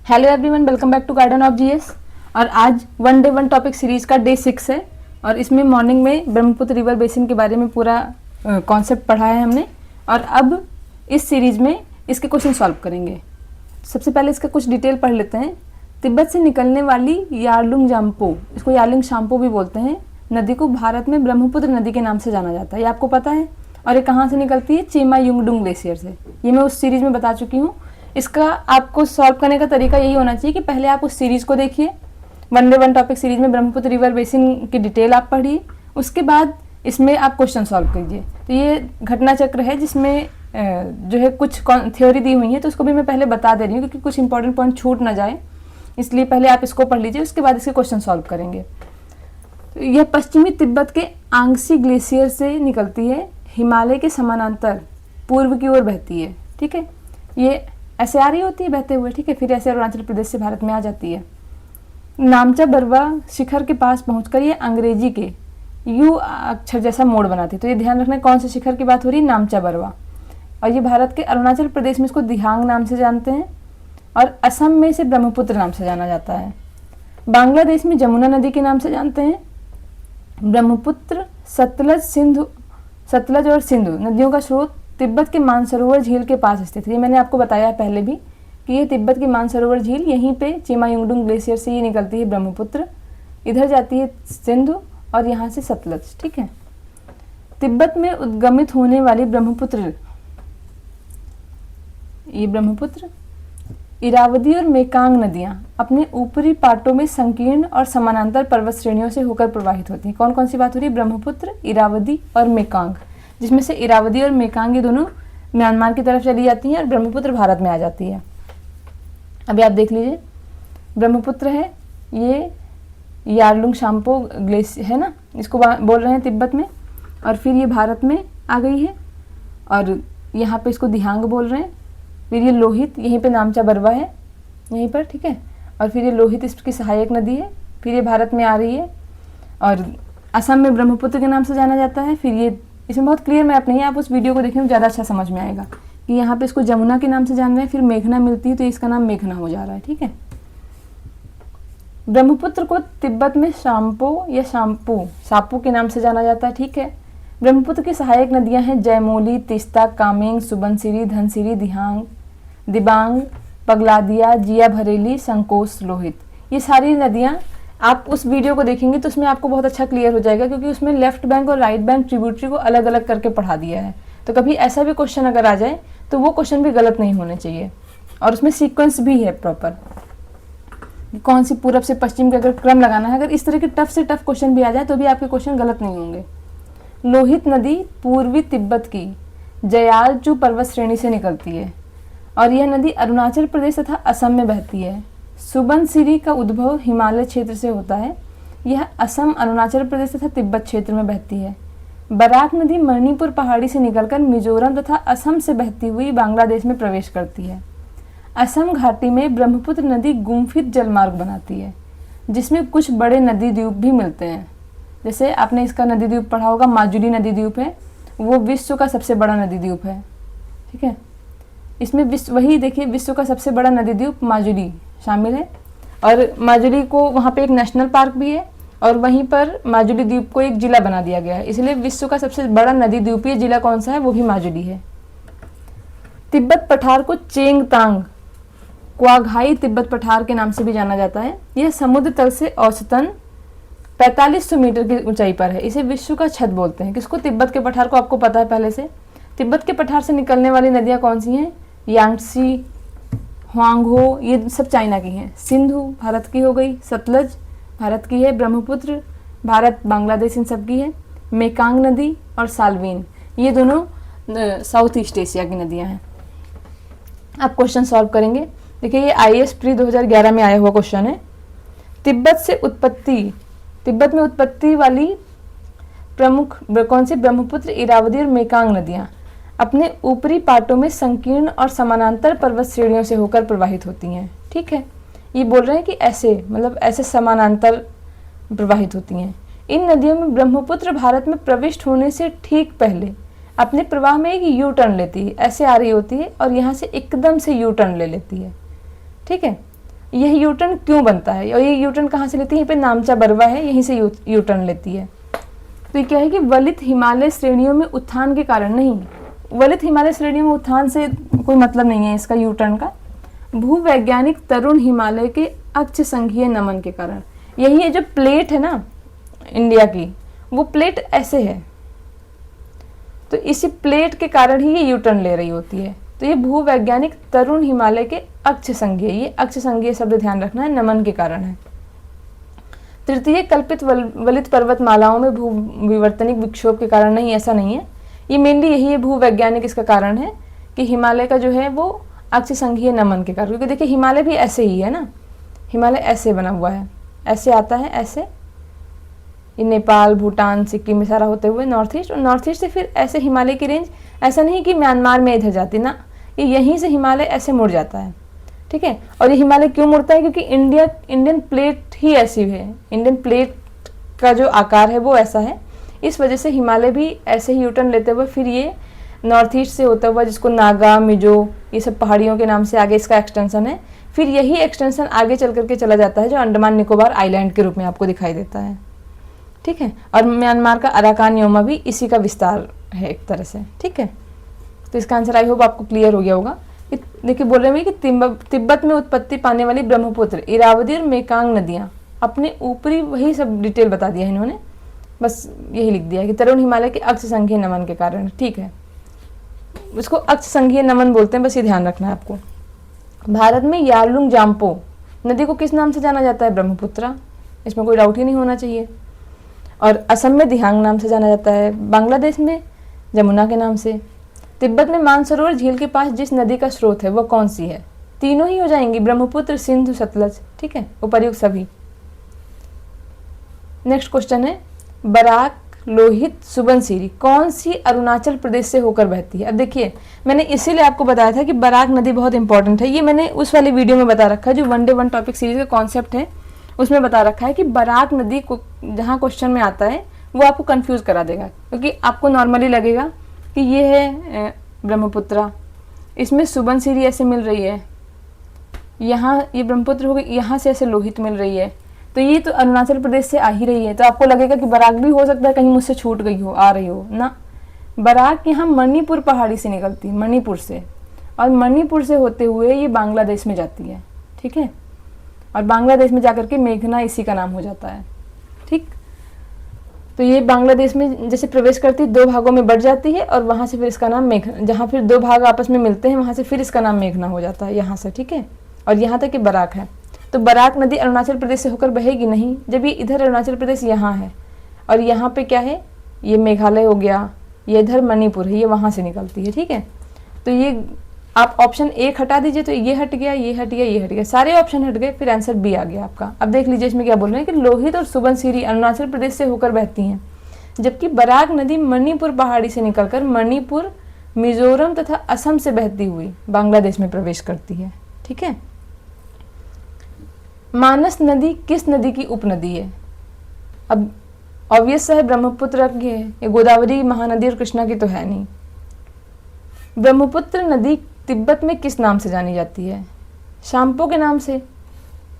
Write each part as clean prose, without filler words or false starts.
Hello everyone, welcome back to garden of GS. और आज one day one topic series का day 6 है और इसमें मॉर्निंग में ब्रह्मपुत्र रिवर बेसिन के बारे में पूरा कॉन्सेप्ट पढ़ा है हमने। और अब इस सीरीज में इसके क्वेश्चन सॉल्व करेंगे। सबसे पहले इसका कुछ डिटेल पढ़ लेते हैं। तिब्बत से निकलने वाली यारलुंग जाम्पो, इसको यारलुंग शाम्पो भी बोलते हैं, नदी को भारत में ब्रह्मपुत्र नदी के नाम से जाना जाता है, ये आपको पता है। और ये कहाँ से निकलती है? चेमा युंगडुंग ग्लेशियर से। ये मैं उस सीरीज में बता चुकी हूँ। इसका आपको सॉल्व करने का तरीका यही होना चाहिए कि पहले आप उस सीरीज को देखिए, one day one topic series में ब्रह्मपुत्र रिवर बेसिन की डिटेल आप पढ़िए, उसके बाद इसमें आप क्वेश्चन सॉल्व कीजिए। तो ये घटना चक्र है जिसमें जो है कुछ थ्योरी दी हुई है, तो उसको भी मैं पहले बता दे रही हूँ क्योंकि कुछ इंपॉर्टेंट पॉइंट छूट ना जाए, इसलिए पहले आप इसको पढ़ लीजिए, उसके बाद इसके क्वेश्चन सॉल्व करेंगे। तो यह पश्चिमी तिब्बत के आंगसी ग्लेशियर से निकलती है, हिमालय के समानांतर पूर्व की ओर बहती है। ठीक है, ये ऐसे आ रही होती है बहते हुए, ठीक है, फिर ऐसे अरुणाचल प्रदेश से भारत में आ जाती है। नामचा बरवा शिखर के पास पहुंचकर ये अंग्रेजी के यू अक्षर जैसा मोड़ बनाती है। तो ये ध्यान रखना कौन से शिखर की बात हो रही है? नामचा बरवा। और ये भारत के अरुणाचल प्रदेश में इसको दिहांग नाम से जानते हैं और असम में इसे ब्रह्मपुत्र नाम से जाना जाता है। बांग्लादेश में जमुना नदी के नाम से जानते हैं। ब्रह्मपुत्र, सतलज और सिंधु नदियों का स्रोत तिब्बत के मानसरोवर झील के पास स्थित है। ये मैंने आपको बताया पहले भी कि ये तिब्बत की मानसरोवर झील, यहीं पे चेमा युंगडुंग ग्लेशियर से ये निकलती है ब्रह्मपुत्र, इधर जाती है सिंधु और यहाँ से सतलज। ठीक है, तिब्बत में उद्गमित होने वाली ब्रह्मपुत्र, ये ब्रह्मपुत्र, इरावदी और मेकांग नदियाँ अपने ऊपरी पाटों में संकीर्ण और समानांतर पर्वत श्रेणियों से होकर प्रवाहित होती हैं। कौन कौन सी बात हो रही है? ब्रह्मपुत्र, इरावदी और मेकांग, जिसमें से इरावदी और मेकांग ये दोनों म्यांमार की तरफ चली जाती हैं और ब्रह्मपुत्र भारत में आ जाती है। अभी आप देख लीजिए, ब्रह्मपुत्र है, ये यारलुंग शाम्पो ग्लेशियर है ना, इसको बोल रहे हैं तिब्बत में, और फिर ये भारत में आ गई है और यहाँ पे इसको दिहांग बोल रहे हैं। फिर ये लोहित, यहीं पे नामचा बरवा है यहीं पर, ठीक है, और फिर ये लोहित इसकी सहायक नदी है, फिर ये भारत में आ रही है और असम में ब्रह्मपुत्र के नाम से जाना जाता है। फिर ये इसमें बहुत क्लियर मैप नहीं है, आप उस वीडियो को देखें तो ज़्यादा अच्छा समझ में आएगा कि यहाँ पे इसको जमुना के नाम से जान रहे हैं, फिर मेघना मिलती है तो इसका नाम मेघना हो जा रहा है। ठीक है, ब्रह्मपुत्र को तिब्बत में शाम्पो या सापू के नाम से जाना जाता है। ठीक है, ब्रह्मपुत्र की सहायक नदियाँ हैं जयमोली, तिस्ता, कामेंग, सुबनसिरी, धनसिरी, दिबांग, पगलादिया, जिया भरेली, संकोस, लोहित। ये सारी नदियाँ आप उस वीडियो को देखेंगे तो उसमें आपको बहुत अच्छा क्लियर हो जाएगा क्योंकि उसमें लेफ्ट बैंक और राइट बैंक ट्रिब्यूटरी को अलग अलग करके पढ़ा दिया है। तो कभी ऐसा भी क्वेश्चन अगर आ जाए तो वो क्वेश्चन भी गलत नहीं होने चाहिए, और उसमें सीक्वेंस भी है प्रॉपर, कौन सी पूरब से पश्चिम का अगर क्रम लगाना है। अगर इस तरह के टफ से टफ क्वेश्चन भी आ जाए तो भी आपके क्वेश्चन गलत नहीं होंगे। लोहित नदी पूर्वी तिब्बत की जयालचू पर्वत श्रेणी से निकलती है और यह नदी अरुणाचल प्रदेश तथा असम में बहती है। सुबनसिरी का उद्भव हिमालय क्षेत्र से होता है, यह असम, अरुणाचल प्रदेश तथा तिब्बत क्षेत्र में बहती है। बराक नदी मणिपुर पहाड़ी से निकलकर मिजोरम तथा असम से बहती हुई बांग्लादेश में प्रवेश करती है। असम घाटी में ब्रह्मपुत्र नदी गुम्फित जलमार्ग बनाती है जिसमें कुछ बड़े नदी द्वीप भी मिलते हैं। जैसे आपने इसका नदी द्वीप पढ़ा होगा, माजुली नदी द्वीप है, वो विश्व का सबसे बड़ा नदी द्वीप है। ठीक है, इसमें वही देखिए, विश्व का सबसे बड़ा नदी द्वीप माजुली शामिल है और माजुली को वहाँ पे एक नेशनल पार्क भी है और वहीं पर माजुली द्वीप को एक जिला बना दिया गया है, इसलिए विश्व का सबसे बड़ा नदी द्वीपीय जिला कौन सा है? वो भी माजुली है। तिब्बत पठार को चेंगतांग क्वाघाई तिब्बत पठार के नाम से भी जाना जाता है। यह समुद्र तल से औसतन 4500 मीटर की ऊंचाई पर है। इसे विश्व का छत बोलते हैं। किसको? तिब्बत के पठार को। आपको पता है पहले से। तिब्बत के पठार से निकलने वाली नदियाँ कौन सी हैं? यांगसी, ह्वांगहो, ये सब चाइना की हैं। सिंधु भारत की हो गई, सतलज भारत की है, ब्रह्मपुत्र भारत, बांग्लादेश इन सब की है, मेकांग नदी और साल्वीन ये दोनों साउथ ईस्ट एशिया की नदियां हैं। आप क्वेश्चन सॉल्व करेंगे। देखिए, ये IAS प्री 2011 में आया हुआ क्वेश्चन है। तिब्बत में उत्पत्ति वाली प्रमुख कौन सी? ब्रह्मपुत्र, इरावदी और मेकांग नदियाँ अपने ऊपरी पाटों में संकीर्ण और समानांतर पर्वत श्रेणियों से होकर प्रवाहित होती हैं। ठीक है, ये बोल रहे हैं कि ऐसे, मतलब ऐसे समानांतर प्रवाहित होती हैं। इन नदियों में ब्रह्मपुत्र भारत में प्रविष्ट होने से ठीक पहले अपने प्रवाह में एक यू टर्न लेती है, ऐसे आ रही होती है और यहाँ से एकदम से यू टर्न ले लेती है। ठीक है, यह यूटर्न क्यों बनता है और ये यूटर्न कहाँ से लेती है, यहाँ पे नामचा बरवा है, यहीं से यूटर्न लेती है। तो ये क्या है कि वलित हिमालय श्रेणियों में उत्थान के कारण नहीं, वलित हिमालय श्रेणियों में उत्थान से कोई मतलब नहीं है इसका यूटर्न का, भूवैज्ञानिक तरुण हिमालय के अक्ष संघीय नमन के कारण। यही है जो प्लेट है ना इंडिया की, वो प्लेट ऐसे है, तो इसी प्लेट के कारण ही ये यूटर्न ले रही होती है। तो ये भूवैज्ञानिक तरुण हिमालय के अक्ष संघीय, ये अक्ष संघीय शब्द ध्यान रखना है, नमन के कारण है। तृतीय कल्पित वलित पर्वतमालाओं में भू विवर्तनिक विक्षोभ के कारण नहीं, ऐसा नहीं है, ये मेनली यही है भूवैज्ञानिक इसका कारण है कि हिमालय का जो है वो अक्ष संघीय नमन के कारण, क्योंकि देखिए हिमालय भी ऐसे ही है ना, हिमालय ऐसे बना हुआ है, ऐसे आता है ऐसे, ये नेपाल भूटान सिक्किम में सारा होते हुए नॉर्थ ईस्ट, और नॉर्थ ईस्ट से फिर ऐसे हिमालय की रेंज, ऐसा नहीं कि म्यांमार में इधर जाती ना, ये यहीं से हिमालय ऐसे मुड़ जाता है, ठीक है। और ये हिमालय क्यों मुड़ता है, क्योंकि इंडियन प्लेट ही ऐसी है, इंडियन प्लेट का जो आकार है वो ऐसा है, इस वजह से हिमालय भी ऐसे ही यूटर्न लेते हुए फिर ये नॉर्थ ईस्ट से होता हुआ, जिसको नागा मिजो ये सब पहाड़ियों के नाम से आगे इसका एक्सटेंशन है, फिर यही एक्सटेंशन आगे चल करके चला जाता है जो अंडमान निकोबार आइलैंड के रूप में आपको दिखाई देता है, ठीक है। और म्यांमार का अराकान योमा भी इसी का विस्तार है एक तरह से, ठीक है। तो इसका आंसर आई होप आपको क्लियर हो गया होगा। देखिए बोल रहे हैं कि तिब्बत में उत्पत्ति पाने वाली ब्रह्मपुत्र, इरावदी और मेकांग नदियाँ, अपने ऊपरी वही सब डिटेल बता दिया है इन्होंने, बस यही लिख दिया है कि तरुण हिमालय के अक्ष संघीय नमन के कारण, ठीक है। इसको अक्ष संघीय नमन बोलते हैं, बस ये ध्यान रखना है आपको। भारत में यारलुंग जाम्पो नदी को किस नाम से जाना जाता है, ब्रह्मपुत्रा, इसमें कोई डाउट ही नहीं होना चाहिए। और असम में दिहांग नाम से जाना जाता है, बांग्लादेश में जमुना के नाम से, तिब्बत में मानसरोवर झील के पास जिस नदी का स्रोत है वह कौन सी है, तीनों ही हो जाएंगी, ब्रह्मपुत्र सिंधु सतलज, ठीक है, उपर्युक्त सभी। नेक्स्ट क्वेश्चन है, बराक लोहित सुबनसिरी कौन सी अरुणाचल प्रदेश से होकर बहती है। अब देखिए मैंने इसीलिए आपको बताया था कि बराक नदी बहुत इंपॉर्टेंट है, ये मैंने उस वाले वीडियो में बता रखा है जो 1 डे 1 टॉपिक सीरीज का कॉन्सेप्ट है, उसमें बता रखा है कि बराक नदी को जहाँ क्वेश्चन में आता है वो आपको कंफ्यूज करा देगा, क्योंकि आपको नॉर्मली लगेगा कि ये है ब्रह्मपुत्रा, इसमें सुबनसिरी ऐसे मिल रही है, यहाँ ये ब्रह्मपुत्र हो गई, यहाँ से ऐसे लोहित मिल रही है, तो ये तो अरुणाचल प्रदेश से आ ही रही है, तो आपको लगेगा कि बराक भी हो सकता है कहीं मुझसे छूट गई हो, आ रही हो ना। बराक यहाँ मणिपुर पहाड़ी से निकलती है, मणिपुर से, और मणिपुर से होते हुए ये बांग्लादेश में जाती है, ठीक है, और बांग्लादेश में जाकर के मेघना इसी का नाम हो जाता है, ठीक। तो ये बांग्लादेश में जैसे प्रवेश करती 2 भागों में बढ़ जाती है, और वहाँ से फिर इसका नाम मेघना, जहाँ फिर 2 भाग आपस में मिलते हैं वहाँ से फिर इसका नाम मेघना हो जाता है यहाँ से, ठीक है। और यहाँ तक कि बराक है, तो बराक नदी अरुणाचल प्रदेश से होकर बहेगी नहीं, जब ये इधर अरुणाचल प्रदेश यहाँ है और यहाँ पे क्या है, ये मेघालय हो गया, ये इधर मणिपुर है, ये वहाँ से निकलती है, ठीक है। तो ये आप ऑप्शन 1 हटा दीजिए तो ये हट गया, ये हट गया, ये हट गया, सारे ऑप्शन हट गए, फिर आंसर बी आ गया आपका। अब देख लीजिए इसमें क्या बोल रहे हैं कि लोहित और सुबनसिरी अरुणाचल प्रदेश से होकर बहती हैं, जबकि बराक नदी मणिपुर पहाड़ी से निकलकर मणिपुर, मिजोरम तथा असम से बहती हुई बांग्लादेश में प्रवेश करती है, ठीक है। मानस नदी किस नदी की उपनदी है। अब ऑब्वियस है ब्रह्मपुत्र की है, ये गोदावरी महानदी और कृष्णा की तो है नहीं। ब्रह्मपुत्र नदी तिब्बत में किस नाम से जानी जाती है, शाम्पो के नाम से,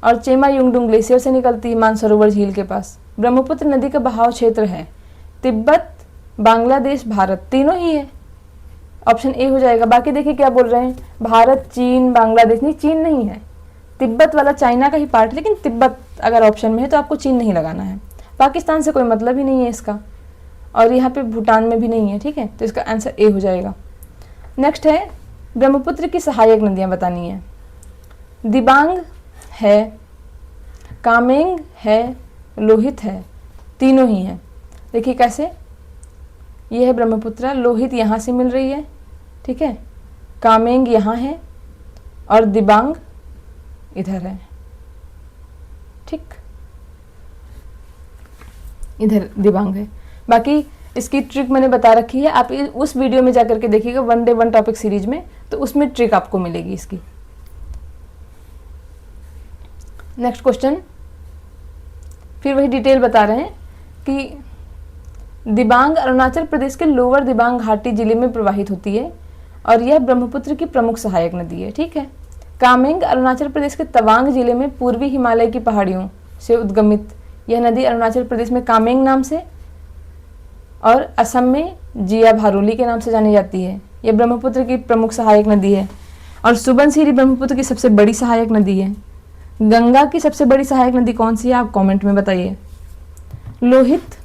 और चेमा युंगडुंग ग्लेशियर से निकलती है मानसरोवर झील के पास। ब्रह्मपुत्र नदी का बहाव क्षेत्र है तिब्बत, बांग्लादेश, भारत, तीनों ही है, ऑप्शन ए हो जाएगा। बाकी देखिए क्या बोल रहे हैं, भारत, चीन, बांग्लादेश, नहीं चीन नहीं है, तिब्बत वाला चाइना का ही पार्ट, लेकिन तिब्बत अगर ऑप्शन में है तो आपको चीन नहीं लगाना है, पाकिस्तान से कोई मतलब ही नहीं है इसका, और यहाँ पे भूटान में भी नहीं है, ठीक है, तो इसका आंसर ए हो जाएगा। नेक्स्ट है, ब्रह्मपुत्र की सहायक नदियाँ बतानी है। दिबांग है, कामेंग है, लोहित है, तीनों ही हैं। देखिए कैसे, ये है ब्रह्मपुत्र, लोहित यहाँ से मिल रही है, ठीक है, कामेंग यहाँ है और दिबांग इधर है, ठीक, इधर दिबांग है। बाकी इसकी ट्रिक मैंने बता रखी है, आप उस वीडियो में जाकर के देखिएगा 1 डे 1 टॉपिक सीरीज में, तो उसमें ट्रिक आपको मिलेगी इसकी। नेक्स्ट क्वेश्चन, फिर वही डिटेल बता रहे हैं कि दिबांग अरुणाचल प्रदेश के लोअर दिबांग घाटी जिले में प्रवाहित होती है और यह ब्रह्मपुत्र की प्रमुख सहायक नदी है, ठीक है। कामेंग अरुणाचल प्रदेश के तवांग जिले में पूर्वी हिमालय की पहाड़ियों से उद्गमित यह नदी अरुणाचल प्रदेश में कामेंग नाम से और असम में जिया भारोली के नाम से जानी जाती है। यह ब्रह्मपुत्र की प्रमुख सहायक नदी है और सुबनसिरी ब्रह्मपुत्र की सबसे बड़ी सहायक नदी है। गंगा की सबसे बड़ी सहायक नदी कौन सी है, आप कमेंट में बताइए। लोहित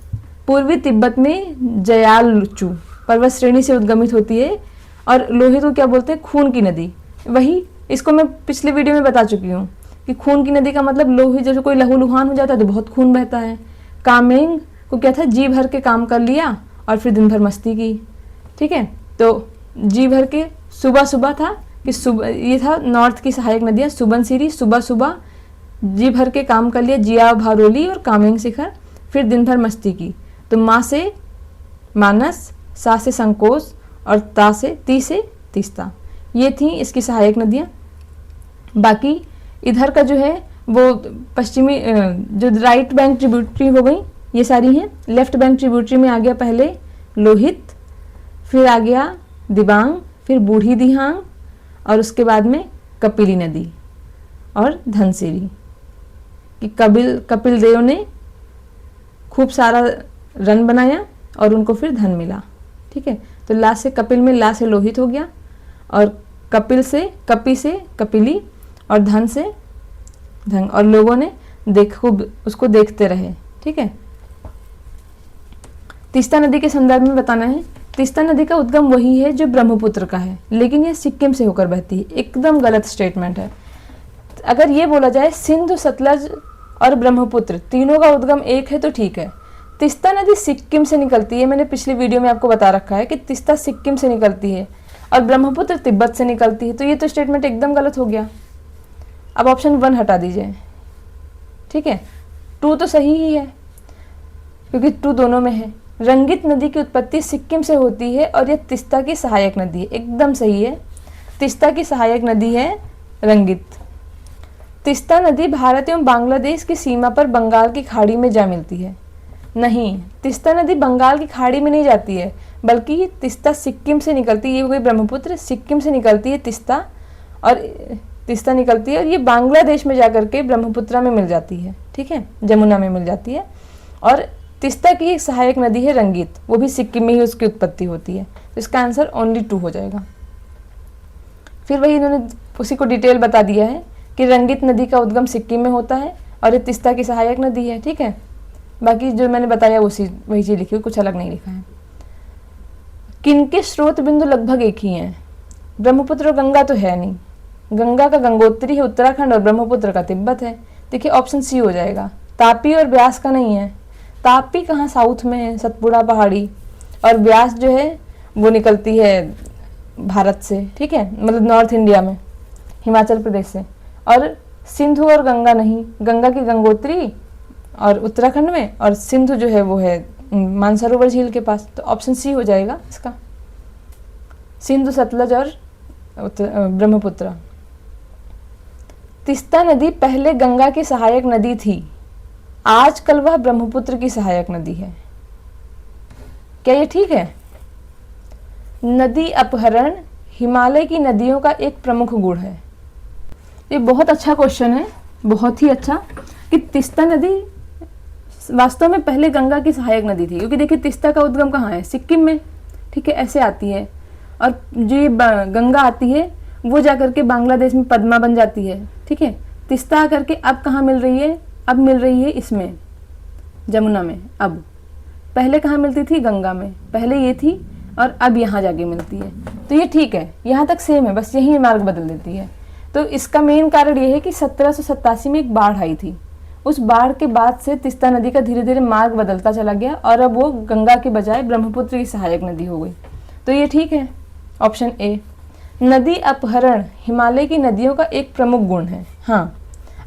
पूर्वी तिब्बत में जयालचू पर्वत श्रेणी से उद्गमित होती है और लोहित को क्या बोलते हैं, खून की नदी। वही इसको मैं पिछले वीडियो में बता चुकी हूँ कि खून की नदी का मतलब लोहित, जैसे कोई लहूलुहान हो जाता है तो बहुत खून बहता है। कामेंग को क्या था, जी भर के काम कर लिया और फिर दिन भर मस्ती की। ठीक है, तो जी भर के सुबह सुबह था कि सुबह, ये था नॉर्थ की सहायक नदियाँ। सुबनसिरी सुबह सुबह जी भर के काम कर लिया, जिया भारोली और कामेंग शिखर, फिर दिन भर मस्ती की। तो माँ से मानस, सा से संकोच और ता से ती से तीस्ता, ये थी इसकी सहायक नदियाँ। बाकी इधर का जो है वो पश्चिमी जो राइट बैंक ट्रिब्यूटरी हो गई ये सारी हैं। लेफ्ट बैंक ट्रिब्यूटरी में आ गया पहले लोहित, फिर आ गया दिबांग, फिर बूढ़ी दिहांग और उसके बाद में कपिली नदी और धनसिरी। कि कपिल देव ने खूब सारा रन बनाया और उनको फिर धन मिला। ठीक है, तो ला से कपिल में ला से लोहित हो गया और कपिल से कपि से कपिली और धन से धन, और लोगों ने खूब उसको देखते रहे। ठीक है, तीस्ता नदी के संदर्भ में बताना है। तीस्ता नदी का उद्गम वही है जो ब्रह्मपुत्र का है, लेकिन यह सिक्किम से होकर बहती है। एकदम गलत स्टेटमेंट है। अगर ये बोला जाए सिंधु, सतलज और ब्रह्मपुत्र तीनों का उद्गम एक है तो ठीक है। तीस्ता नदी सिक्किम से निकलती है, मैंने पिछले वीडियो में आपको बता रखा है कि तीस्ता सिक्किम से निकलती है और ब्रह्मपुत्र तिब्बत से निकलती है, तो ये तो स्टेटमेंट एकदम गलत हो गया। अब ऑप्शन 1 हटा दीजिए। ठीक है, 2 तो सही ही है क्योंकि 2 दोनों में है। रंगित नदी की उत्पत्ति सिक्किम से होती है और यह तीस्ता की सहायक नदी है, एकदम सही है। तीस्ता की सहायक नदी है रंगित। तीस्ता नदी भारत एवं बांग्लादेश की सीमा पर बंगाल की खाड़ी में जा मिलती है। नहीं, तीस्ता नदी बंगाल की खाड़ी में नहीं जाती है, बल्कि तीस्ता सिक्किम से निकलती है। ये हो गई ब्रह्मपुत्र, सिक्किम से निकलती है तीस्ता, और तीस्ता निकलती है और ये बांग्लादेश में जाकर के ब्रह्मपुत्रा में मिल जाती है। ठीक है, जमुना में मिल जाती है। और तीस्ता की एक सहायक नदी है रंगित, वो भी सिक्किम में ही उसकी उत्पत्ति होती है। तो इसका आंसर ओनली 2 हो जाएगा। फिर वही इन्होंने उसी को डिटेल बता दिया है कि रंगित नदी का उद्गम सिक्किम में होता है और ये तीस्ता की सहायक नदी है। ठीक है, बाकी जो मैंने बताया वही चीज़ लिखी है, कुछ अलग नहीं लिखा है। किनके स्रोत बिंदु लगभग एक ही हैं? ब्रह्मपुत्र और गंगा तो है नहीं, गंगा का गंगोत्री है उत्तराखंड और ब्रह्मपुत्र का तिब्बत है। देखिए ऑप्शन सी हो जाएगा। तापी और ब्यास का नहीं है, तापी कहाँ साउथ में है, सतपुड़ा पहाड़ी, और ब्यास जो है वो निकलती है भारत से। ठीक है, मतलब नॉर्थ इंडिया में, हिमाचल प्रदेश से। और सिंधु और गंगा नहीं, गंगा की गंगोत्री और उत्तराखंड में, और सिंधु जो है वो है मानसरोवर झील के पास। तो ऑप्शन सी हो जाएगा इसका, सिंधु, सतलज और ब्रह्मपुत्र। तीस्ता नदी पहले गंगा की सहायक नदी थी, आजकल वह ब्रह्मपुत्र की सहायक नदी है। क्या ये ठीक है? नदी अपहरण हिमालय की नदियों का एक प्रमुख गुण है। ये बहुत अच्छा क्वेश्चन है, बहुत ही अच्छा, कि तीस्ता नदी वास्तव में पहले गंगा की सहायक नदी थी। क्योंकि देखिए तीस्ता का उद्गम कहाँ है, सिक्किम में। ठीक है, ऐसे आती है, और जो ये गंगा आती है वो जाकर के बांग्लादेश में पद्मा बन जाती है। ठीक है, तीस्ता आकर के अब कहाँ मिल रही है, अब मिल रही है इसमें जमुना में। अब पहले कहाँ मिलती थी, गंगा में, पहले ये थी और अब यहाँ जाके मिलती है। तो ये ठीक है, यहाँ तक सेम है, बस यही मार्ग बदल देती है। तो इसका मेन कारण ये है कि 1787 में एक बाढ़ आई थी। उस बाढ़ के बाद से तीस्ता नदी का धीरे धीरे मार्ग बदलता चला गया और अब वो गंगा के बजाय ब्रह्मपुत्र की सहायक नदी हो गई। तो ये ठीक है, ऑप्शन ए। नदी अपहरण हिमालय की नदियों का एक प्रमुख गुण है। हाँ,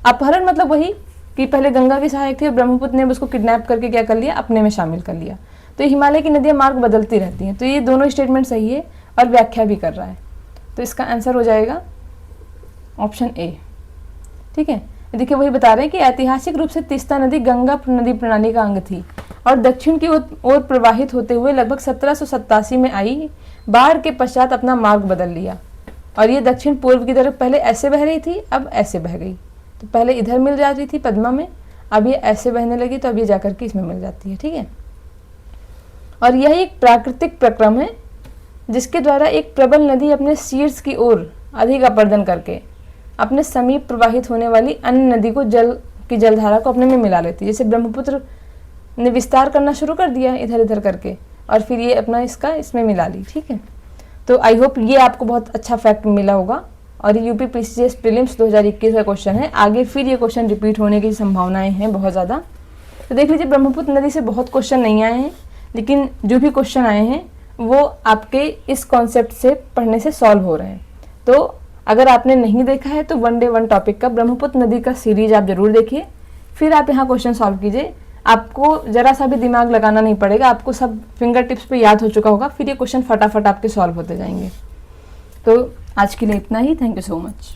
अपहरण मतलब वही कि पहले गंगा की सहायक थी और ब्रह्मपुत्र ने उसको किडनैप करके क्या कर लिया, अपने में शामिल कर लिया। तो हिमालय की नदियाँ मार्ग बदलती रहती हैं। तो ये दोनों स्टेटमेंट सही है और व्याख्या भी कर रहा है। तो इसका आंसर हो जाएगा ऑप्शन ए। ठीक है, देखिए वही बता रहे हैं कि ऐतिहासिक रूप से तीस्ता नदी गंगा नदी प्रणाली का अंग थी और दक्षिण की ओर प्रवाहित होते हुए लगभग 1787 में आई बाढ़ के पश्चात अपना मार्ग बदल लिया। और ये दक्षिण पूर्व की तरफ पहले ऐसे बह रही थी, अब ऐसे बह गई। तो पहले इधर मिल जाती थी पद्मा में, अब ये ऐसे बहने लगी तो अब ये जाकर के इसमें मिल जाती है, ठीक है। और यह एक प्राकृतिक प्रक्रम है जिसके द्वारा एक प्रबल नदी अपने शीर्ष की ओर अधिक अपर्दन करके अपने समीप प्रवाहित होने वाली अन्य नदी को जलधारा को अपने में मिला लेती है। जैसे ब्रह्मपुत्र ने विस्तार करना शुरू कर दिया इधर इधर करके, और फिर ये अपना इसमें मिला ली, ठीक है। तो आई होप ये आपको बहुत अच्छा फैक्ट मिला होगा। और ये यूपी पीसीएस प्रीलिम्स 2021 का क्वेश्चन है। आगे फिर ये क्वेश्चन रिपीट होने की संभावनाएं हैं बहुत ज़्यादा। तो देख लीजिए, ब्रह्मपुत्र नदी से बहुत क्वेश्चन नहीं आए हैं, लेकिन जो भी क्वेश्चन आए हैं वो आपके इस कॉन्सेप्ट से पढ़ने से सॉल्व हो रहे हैं। तो अगर आपने नहीं देखा है तो 1 डे 1 टॉपिक का ब्रह्मपुत्र नदी का सीरीज आप जरूर देखिए, फिर आप यहाँ क्वेश्चन सॉल्व कीजिए। आपको जरा सा भी दिमाग लगाना नहीं पड़ेगा, आपको सब फिंगर टिप्स पे याद हो चुका होगा, फिर ये क्वेश्चन फटाफट आपके सॉल्व होते जाएंगे। तो आज के लिए इतना ही। Thank you so much.